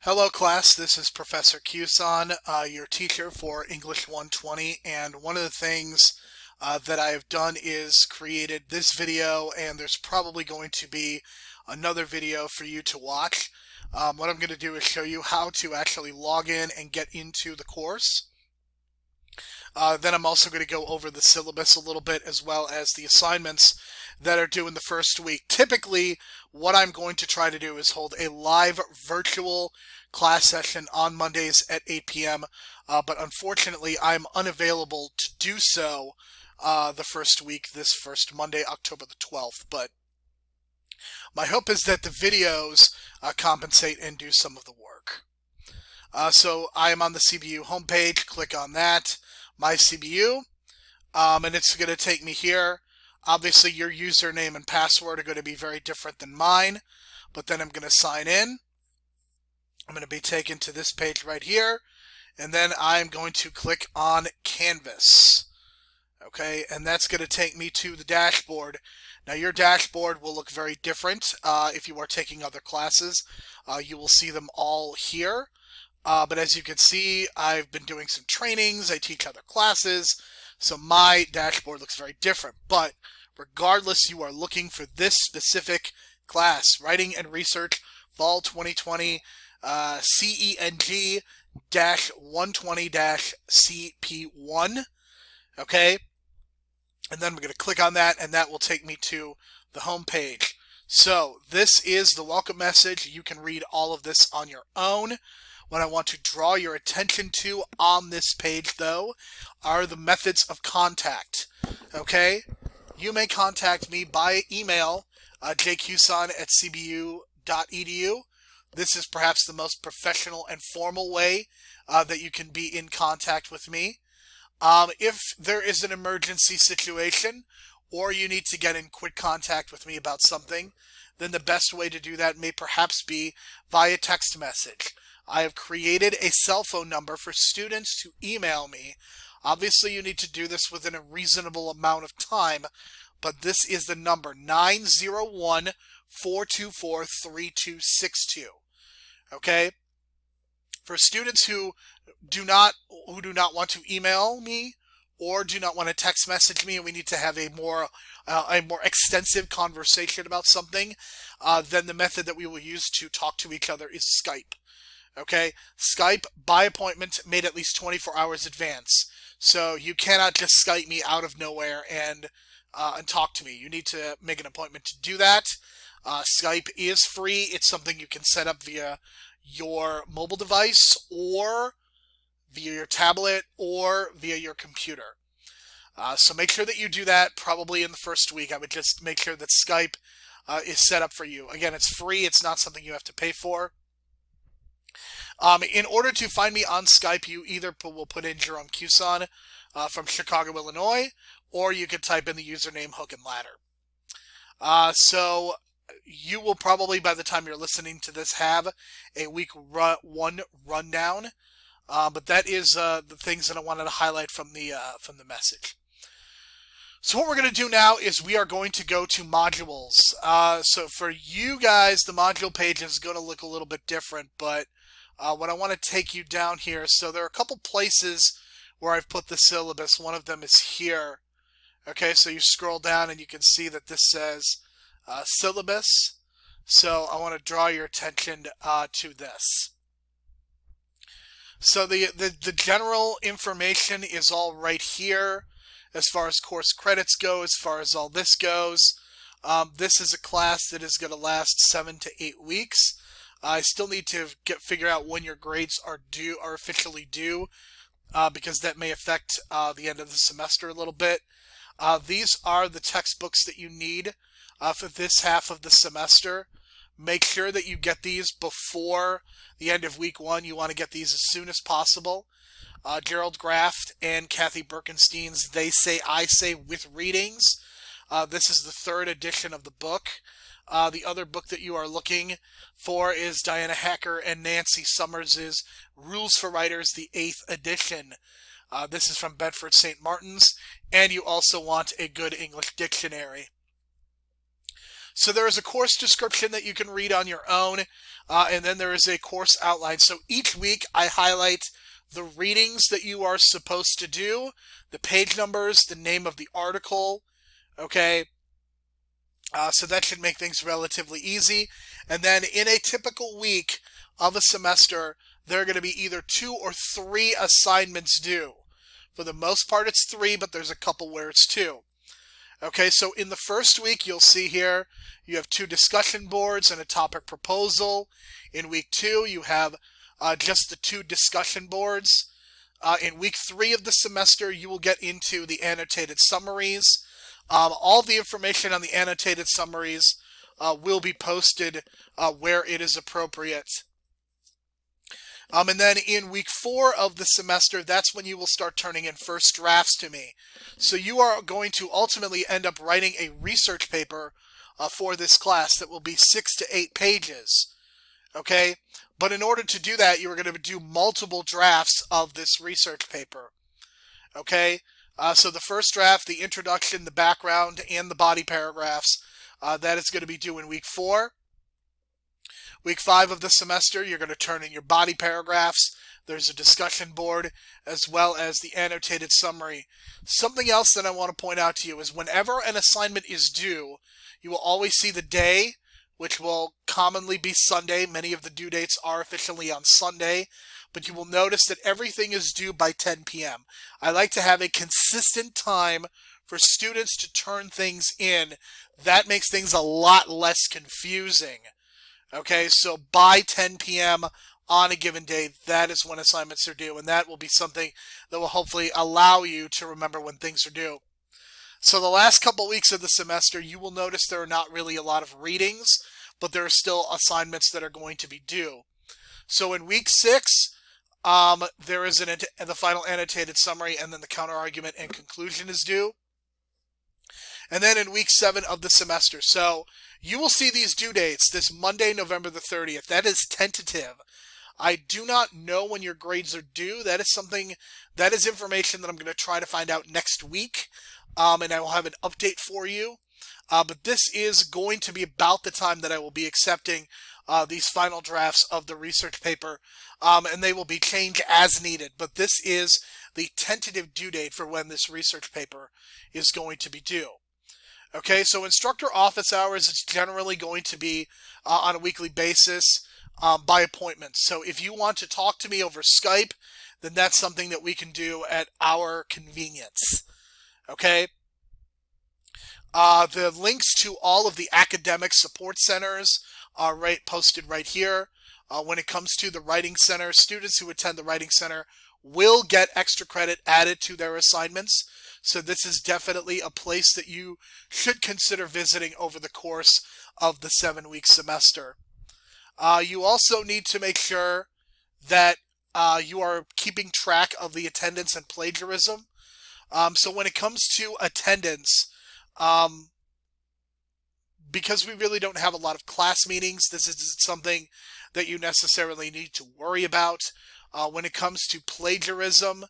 Hello class, this is Professor Kusan, your teacher for English 120, and one of the things that I have done is created this video, and there's probably going to be another video for you to watch. What I'm going to do is show you how to actually log in and get into the course. Then I'm also going to go over the syllabus a little bit as well as the assignments that are due in the first week. Typically, what I'm going to try to do is hold a live virtual class session on Mondays at 8 p.m. But unfortunately, I'm unavailable to do so the first week, this first Monday, October the 12th. But my hope is that the videos compensate and do some of the work. So I am on the CBU homepage. Click on that. My CBU, and it's going to take me here. Obviously, your username and password are going to be very different than mine, but then I'm going to sign in. I'm going to be taken to this page right here, and then I'm going to click on Canvas. Okay, and that's going to take me to the dashboard. Now, your dashboard will look very different if you are taking other classes. You will see them all here. But as you can see, I've been doing some trainings, I teach other classes, so my dashboard looks very different. But regardless, you are looking for this specific class, Writing and Research, Fall 2020, CENG-120-CP1, okay? And then we're going to click on that, and that will take me to the home page. So this is the welcome message. You can read all of this on your own. What I want to draw your attention to on this page, though, are the methods of contact. Okay? You may contact me by email, jkusan@cbu.edu. This is perhaps the most professional and formal way that you can be in contact with me. If there is an emergency situation, or you need to get in quick contact with me about something, then the best way to do that may perhaps be via text message. I have created a cell phone number for students to email me. Obviously, you need to do this within a reasonable amount of time, but this is the number, 901-424-3262. Okay? For students who do not want to email me or do not want to text message me and we need to have a more extensive conversation about something, then the method that we will use to talk to each other is Skype. Okay, Skype by appointment made at least 24 hours advance. So you cannot just Skype me out of nowhere and talk to me. You need to make an appointment to do that. Skype is free. It's something you can set up via your mobile device or via your tablet or via your computer. So make sure that you do that probably in the first week. I would just make sure that Skype is set up for you. Again, it's free. It's not something you have to pay for. In order to find me on Skype, you either will put in Jerome Kusan from Chicago, Illinois, or you could type in the username Hook and Ladder. So you will probably, by the time you're listening to this, have a week one rundown. But that is the things that I wanted to highlight from the message. So what we're going to do now is we are going to go to modules. So for you guys, the module page is going to look a little bit different, but what I want to take you down here, so there are a couple places where I've put the syllabus. One of them is here. Okay, so you scroll down and you can see that this says syllabus. So I want to draw your attention to this. So the general information is all right here as far as course credits go, as far as all this goes. This is a class that is going to last 7 to 8 weeks. I still need to figure out when your grades are officially due, because that may affect the end of the semester a little bit. These are the textbooks that you need for this half of the semester. Make sure that you get these before the end of week one. You want to get these as soon as possible. Gerald Graft and Kathy Birkenstein's They Say, I Say with readings. This is the 3rd edition of the book. The other book that you are looking for is Diana Hacker and Nancy Summers' Rules for Writers, the 8th edition. This is from Bedford St. Martin's, and you also want a good English dictionary. So there is a course description that you can read on your own, and then there is a course outline. So each week I highlight the readings that you are supposed to do, the page numbers, the name of the article, okay? So that should make things relatively easy. And then in a typical week of a semester, there are going to be either 2 or 3 assignments due. For the most part, it's 3, but there's a couple where it's 2. Okay, so in the first week, you'll see here, you have 2 discussion boards and a topic proposal. In week 2, you have just the 2 discussion boards. In week 3 of the semester, you will get into the annotated summaries. All the information on the annotated summaries will be posted where it is appropriate. And then in week 4 of the semester, that's when you will start turning in first drafts to me. So you are going to ultimately end up writing a research paper for this class that will be 6 to 8 pages. Okay? But in order to do that, you are going to do multiple drafts of this research paper. Okay? So the first draft, the introduction, the background, and the body paragraphs, that is going to be due in week 4. Week 5 of the semester, you're going to turn in your body paragraphs. There's a discussion board, as well as the annotated summary. Something else that I want to point out to you is whenever an assignment is due, you will always see the day, which will commonly be Sunday. Many of the due dates are officially on Sunday. But you will notice that everything is due by 10 p.m. I like to have a consistent time for students to turn things in. That makes things a lot less confusing. Okay, so by 10 p.m. on a given day, that is when assignments are due, and that will be something that will hopefully allow you to remember when things are due. So the last couple weeks of the semester, you will notice there are not really a lot of readings, but there are still assignments that are going to be due. So in week 6, there is the final annotated summary, and then the counter-argument and conclusion is due. And then in week 7 of the semester. So you will see these due dates this Monday, November the 30th. That is tentative. I do not know when your grades are due. That is information that I'm going to try to find out next week. And I will have an update for you. But this is going to be about the time that I will be accepting these final drafts of the research paper, and they will be changed as needed. But this is the tentative due date for when this research paper is going to be due. Okay, so instructor office hours is generally going to be on a weekly basis by appointment. So if you want to talk to me over Skype, then that's something that we can do at our convenience. Okay? The links to all of the academic support centers are posted right here. When it comes to the Writing Center, students who attend the Writing Center will get extra credit added to their assignments. So this is definitely a place that you should consider visiting over the course of the 7-week semester. You also need to make sure that you are keeping track of the attendance and plagiarism. So when it comes to attendance, because we really don't have a lot of class meetings, this isn't something that you necessarily need to worry about. When it comes to plagiarism,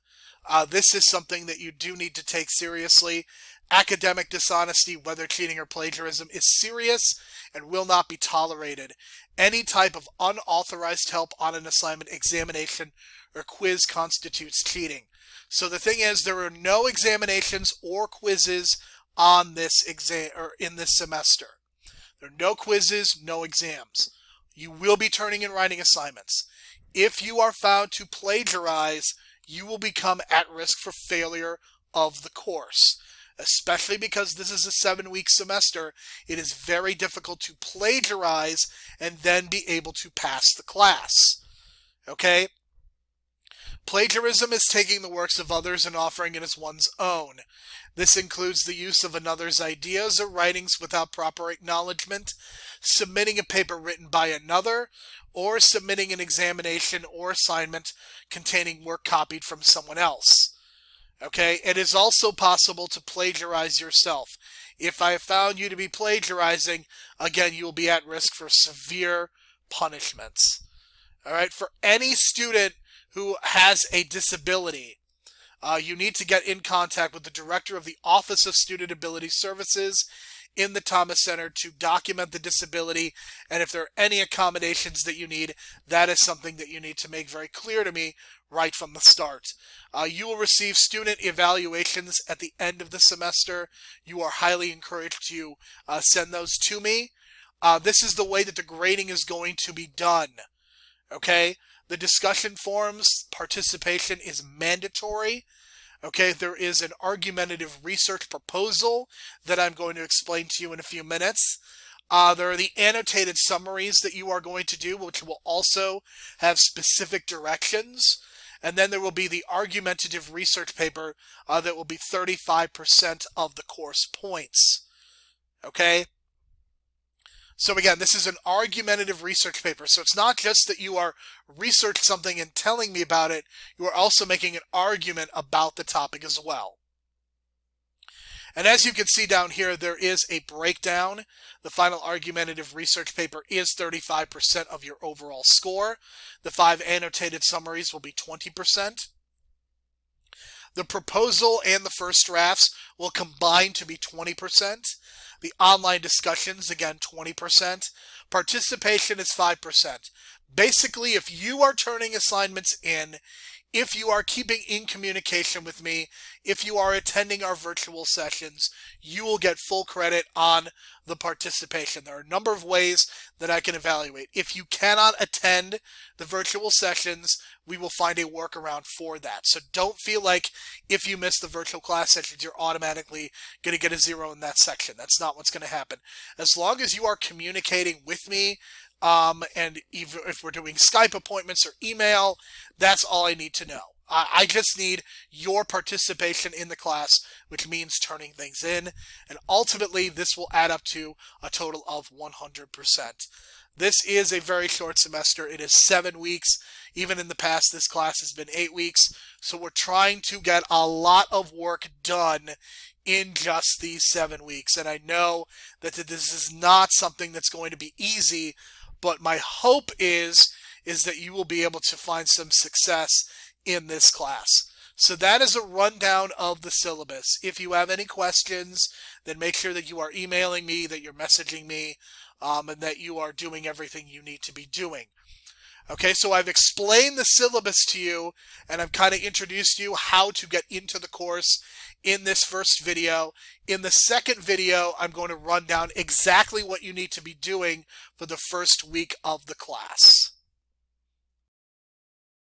this is something that you do need to take seriously. Academic dishonesty, whether cheating or plagiarism, is serious and will not be tolerated. Any type of unauthorized help on an assignment, examination, or quiz constitutes cheating. So the thing is, there are no examinations or quizzes on this exam or in this semester. There are no quizzes, no exams. You will be turning in writing assignments. If you are found to plagiarize, you will become at risk for failure of the course. Especially because this is a 7-week semester, it is very difficult to plagiarize and then be able to pass the class. Okay? Plagiarism is taking the works of others and offering it as one's own. This includes the use of another's ideas or writings without proper acknowledgement, submitting a paper written by another, or submitting an examination or assignment containing work copied from someone else. Okay, it is also possible to plagiarize yourself. If I have found you to be plagiarizing, again, you will be at risk for severe punishments. All right, for any student who has a disability, you need to get in contact with the director of the Office of Student Ability Services in the Thomas Center to document the disability, and if there are any accommodations that you need, that is something that you need to make very clear to me right from the start. You will receive student evaluations at the end of the semester. You are highly encouraged to send those to me. This is the way that the grading is going to be done. Okay? The discussion forums, participation is mandatory. Okay, there is an argumentative research proposal that I'm going to explain to you in a few minutes. There are the annotated summaries that you are going to do, which will also have specific directions. And then there will be the argumentative research paper that will be 35% of the course points. Okay? So again, this is an argumentative research paper. So it's not just that you are researching something and telling me about it, you are also making an argument about the topic as well. And as you can see down here, there is a breakdown. The final argumentative research paper is 35% of your overall score. The 5 annotated summaries will be 20%. The proposal and the first drafts will combine to be 20%. The online discussions, again, 20%. Participation is 5%. Basically, if you are turning assignments in, if you are keeping in communication with me, if you are attending our virtual sessions, you will get full credit on the participation. There are a number of ways that I can evaluate. If you cannot attend the virtual sessions, we will find a workaround for that. So don't feel like if you miss the virtual class sessions, you're automatically going to get a 0 in that section. That's not what's going to happen. As long as you are communicating with me, and even if we're doing Skype appointments or email, that's all I need to know. I just need your participation in the class, which means turning things in. And ultimately, this will add up to a total of 100%. This is a very short semester. It is 7 weeks. Even in the past, this class has been 8 weeks. So we're trying to get a lot of work done in just these 7 weeks. And I know that this is not something that's going to be easy, but my hope is that you will be able to find some success in this class. So that is a rundown of the syllabus. If you have any questions, then make sure that you are emailing me, that you're messaging me, and that you are doing everything you need to be doing. Okay, so I've explained the syllabus to you, and I've kind of introduced you how to get into the course in this first video. In the second video, I'm going to run down exactly what you need to be doing for the first week of the class.